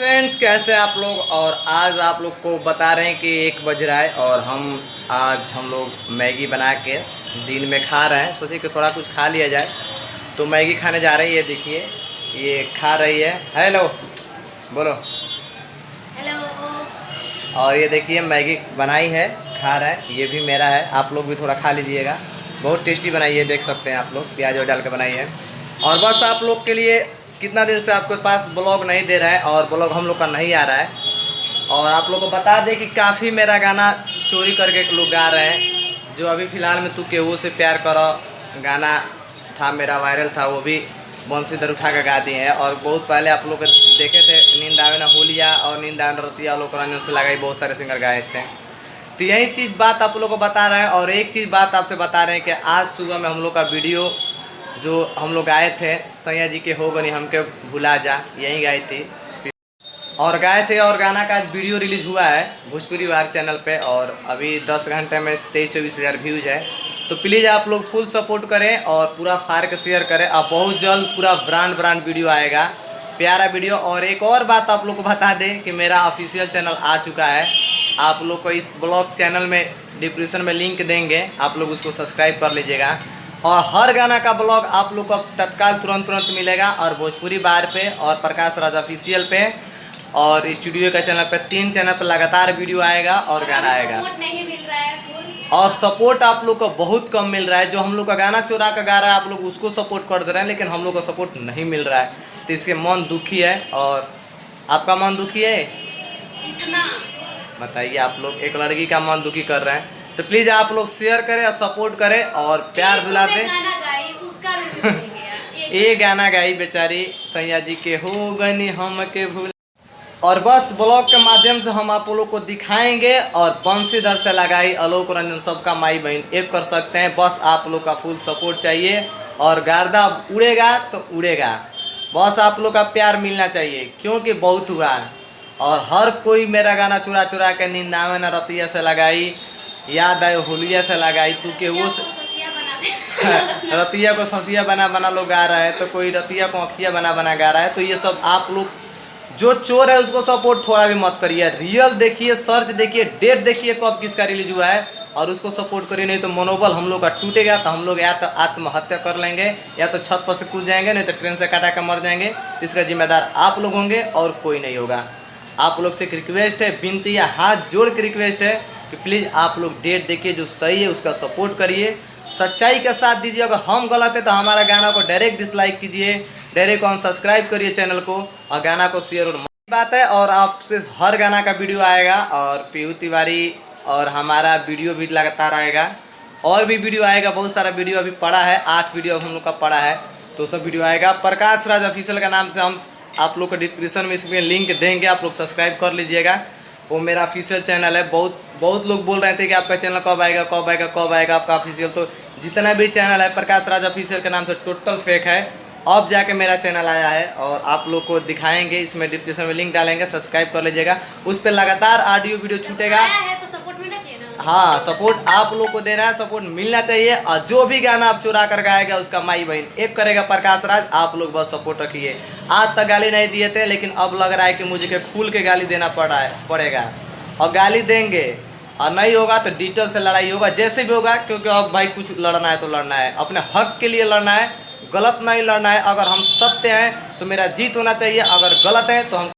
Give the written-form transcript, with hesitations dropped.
Friends, कैसे आप लोग। और आज आप लोग को बता रहे हैं कि 1 बज रहा है और हम लोग मैगी बना के दिन में खा रहे हैं। सोचे कि थोड़ा कुछ खा लिया जाए, तो मैगी खाने जा रही है। देखिए ये खा रही है। हेलो बोलो। हेलो। और ये देखिए मैगी बनाई है, खा रहा है। ये भी मेरा है, आप लोग भी थोड़ा खा लीजिएगा। बहुत टेस्टी बनाई है, देख सकते हैं आप लोग, प्याज और डाल के बनाई है। और बस आप लोग के लिए कितना दिन से आपके पास ब्लॉग नहीं दे रहा है और ब्लॉग हम लोग का नहीं आ रहा है। और आप लोग को बता दें कि काफ़ी मेरा गाना चोरी करके लोग गा रहे हैं। जो अभी फ़िलहाल में तू केहू से प्यार करो गाना था, मेरा वायरल था, वो भी बंसीधर उठा कर गा दिए हैं। और बहुत पहले आप लोग देखे थे नींद आवे ना होलिया और नींद आवे ना रतिया, लोग रंजन से लगाई, बहुत सारे सिंगर गाए थे। तो यही चीज़ बात आप लोग को बता रहे हैं। और एक चीज़ बात आपसे बता रहे हैं कि आज सुबह में हम लोग का वीडियो जो हम लोग गाए थे, सैया जी के हो गनी हमके भुला जा, यही गाई थी और गाए थे। और गाना का आज वीडियो रिलीज़ हुआ है भोजपुरी वार चैनल पे। और अभी 10 घंटे में 23-24 हज़ार व्यूज़ है। तो प्लीज़ आप लोग फुल सपोर्ट करें और पूरा फाड़ के शेयर करें। अब बहुत जल्द पूरा ब्रांड वीडियो आएगा, प्यारा वीडियो। और एक और बात आप लोग को बता दें कि मेरा ऑफिशियल चैनल आ चुका है। आप लोग को इस ब्लॉग चैनल में डिस्क्रिप्शन में लिंक देंगे, आप लोग उसको सब्सक्राइब कर लीजिएगा। और हर गाना का ब्लॉग आप लोग को तत्काल तुरंत मिलेगा। और भोजपुरी बार पे और प्रकाश राज ऑफिशियल पे और स्टूडियो का चैनल पे, 3 चैनल पे लगातार वीडियो आएगा और गाना आएगा। नहीं मिल रहा है और सपोर्ट आप लोग को बहुत कम मिल रहा है। जो हम लोग का गाना चुरा कर गा रहा है, आप लोग उसको सपोर्ट कर दे रहे हैं, लेकिन हम लोग को सपोर्ट नहीं मिल रहा है। तो इससे मन दुखी है। और आपका मन दुखी है इतना? बताइए। आप लोग एक लड़की का मन दुखी कर रहे हैं, तो प्लीज़ आप लोग शेयर करें और सपोर्ट करें और प्यार दुला दें। ये गाना गाई बेचारी सैया जी के हो गनी हम के भूल। और बस ब्लॉग के माध्यम से हम आप लोग को दिखाएंगे। और बंसीधर से लगाई आलोक रंजन सबका माई बहन एक कर सकते हैं। बस आप लोग का फुल सपोर्ट चाहिए और गर्दा उड़ेगा तो उड़ेगा। बस आप लोग का प्यार मिलना चाहिए, क्योंकि बहुत हुआ। और हर कोई मेरा गाना चुरा के नींद आवे ना रतिया से लगाई, याद आए होलिया से लगाई, तू के वो रतिया को ससिया बना लोग गा रहा है, तो कोई रतिया को अखिया बना गा रहा है। तो ये सब आप लोग जो चोर है उसको सपोर्ट थोड़ा भी मत करिए। रियल देखिए, सर्च देखिए, डेट देखिए कब किसका रिलीज हुआ है और उसको सपोर्ट करिए। नहीं तो मनोबल हम लोग का टूटेगा। तो हम लोग या तो आत्महत्या कर लेंगे, या तो छत पर से कूद जाएंगे, नहीं तो ट्रेन से काटा कर मर जाएंगे। इसका जिम्मेदार आप लोग होंगे और कोई नहीं होगा। आप लोग से एक रिक्वेस्ट है, विनती या हाथ जोड़ के रिक्वेस्ट है कि प्लीज़ आप लोग डेट देखिए, जो सही है उसका सपोर्ट करिए, सच्चाई के साथ दीजिए। अगर हम गलत है तो हमारा गाना को डायरेक्ट डिसलाइक कीजिए, डायरेक्ट अनसब्सक्राइब करिए चैनल को और गाना को शेयर और बात है। और आपसे हर गाना का वीडियो आएगा और पीयू तिवारी और हमारा वीडियो भी लगातार आएगा। और भी वीडियो आएगा, बहुत सारा वीडियो अभी पड़ा है, 8 वीडियो हम लोग का पड़ा है, तो सब वीडियो आएगा। प्रकाश राज ऑफिशियल का नाम से हम आप लोग को डिस्क्रिप्शन में इसमें लिंक देंगे, आप लोग सब्सक्राइब कर लीजिएगा। वो मेरा ऑफिशियल चैनल है। बहुत लोग बोल रहे थे कि आपका चैनल कब आएगा आपका ऑफिशियल। तो जितना भी चैनल है प्रकाश राज ऑफिशियल के नाम से टोटल फेक है। अब जाके मेरा चैनल आया है और आप लोग को दिखाएंगे, इसमें डिस्क्रिप्शन में लिंक डालेंगे, सब्सक्राइब कर लीजिएगा। उस पर लगातार ऑडियो वीडियो छूटेगा। हाँ, सपोर्ट आप लोग को देना है, सपोर्ट मिलना चाहिए। और जो भी गाना आप चुरा कर गाएगा उसका माई बहन एक करेगा प्रकाश राज। आप लोग बस सपोर्ट रखिए। आज तक गाली नहीं दिए थे, लेकिन अब लग रहा है कि मुझे खुल के गाली देना पड़ेगा। और गाली देंगे और नहीं होगा तो डिटेल से लड़ाई होगा, जैसे भी होगा। क्योंकि अब भाई कुछ लड़ना है तो लड़ना है, अपने हक के लिए लड़ना है, गलत नहीं लड़ना है। अगर हम सत्य हैं तो मेरा जीत होना चाहिए, अगर गलत है तो हम